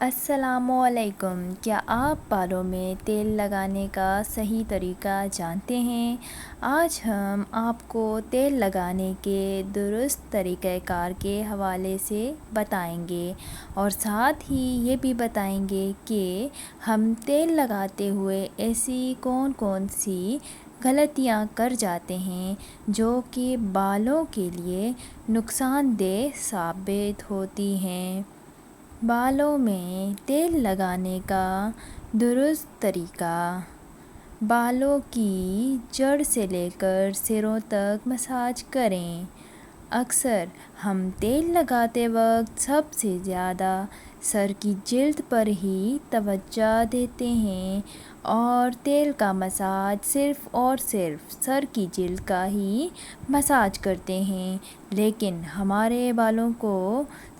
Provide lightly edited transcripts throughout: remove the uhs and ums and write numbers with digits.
السلام علیکم۔ کیا آپ بالوں میں تیل لگانے کا صحیح طریقہ جانتے ہیں؟ آج ہم آپ کو تیل لگانے کے درست طریقہ کار کے حوالے سے بتائیں گے اور ساتھ ہی یہ بھی بتائیں گے کہ ہم تیل لگاتے ہوئے ایسی کون کون سی غلطیاں کر جاتے ہیں جو کہ بالوں کے لیے نقصان دہ ثابت ہوتی ہیں۔ بالوں میں تیل لگانے کا درست طریقہ: بالوں کی جڑ سے لے کر سروں تک مساج کریں۔ اکثر ہم تیل لگاتے وقت سب سے زیادہ سر کی جلد پر ہی توجہ دیتے ہیں اور تیل کا مساج صرف اور صرف سر کی جلد کا ہی مساج کرتے ہیں، لیکن ہمارے بالوں کو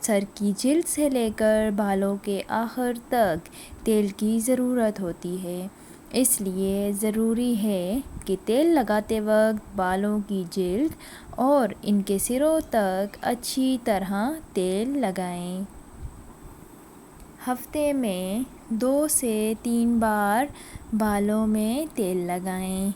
سر کی جلد سے لے کر بالوں کے آخر تک تیل کی ضرورت ہوتی ہے۔ اس لیے ضروری ہے کہ تیل لگاتے وقت بالوں کی جلد اور ان کے سروں تک اچھی طرح تیل لگائیں۔ ہفتے میں 2 سے 3 بار بالوں میں تیل لگائیں۔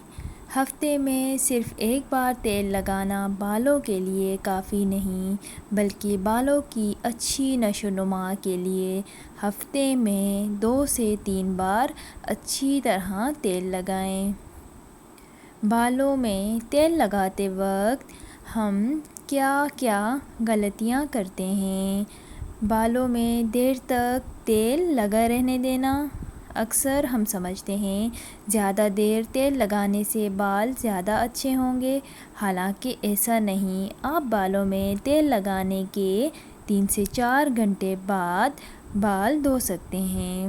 ہفتے میں صرف ایک بار تیل لگانا بالوں کے لیے کافی نہیں، بلکہ بالوں کی اچھی نشو و نما کے لیے ہفتے میں 2 سے 3 بار اچھی طرح تیل لگائیں۔ بالوں میں تیل لگاتے وقت ہم کیا کیا غلطیاں کرتے ہیں؟ بالوں میں دیر تک تیل لگا رہنے دینا: اکثر ہم سمجھتے ہیں زیادہ دیر تیل لگانے سے بال زیادہ اچھے ہوں گے، حالانکہ ایسا نہیں۔ آپ بالوں میں تیل لگانے کے 3 سے 4 گھنٹے بعد بال دھو سکتے ہیں۔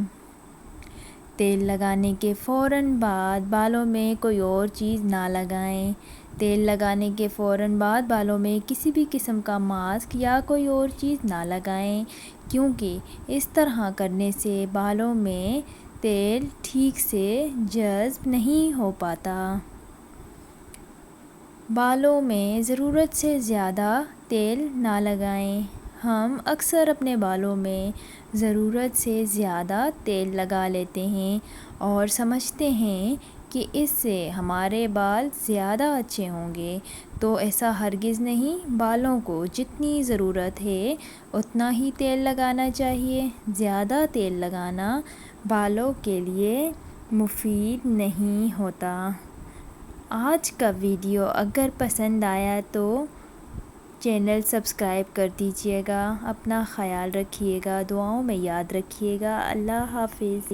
تیل لگانے کے فوراً بعد بالوں میں کوئی اور چیز نہ لگائیں۔ تیل لگانے کے فوراً بعد بالوں میں کسی بھی قسم کا ماسک یا کوئی اور چیز نہ لگائیں، کیونکہ اس طرح کرنے سے بالوں میں تیل ٹھیک سے جذب نہیں ہو پاتا۔ بالوں میں ضرورت سے زیادہ تیل نہ لگائیں: ہم اکثر اپنے بالوں میں ضرورت سے زیادہ تیل لگا لیتے ہیں اور سمجھتے ہیں کہ اس سے ہمارے بال زیادہ اچھے ہوں گے، تو ایسا ہرگز نہیں۔ بالوں کو جتنی ضرورت ہے اتنا ہی تیل لگانا چاہیے۔ زیادہ تیل لگانا بالوں کے لیے مفید نہیں ہوتا۔ آج کا ویڈیو اگر پسند آیا تو چینل سبسکرائب کر دیجیے گا۔ اپنا خیال رکھیے گا، دعاؤں میں یاد رکھیے گا۔ اللہ حافظ۔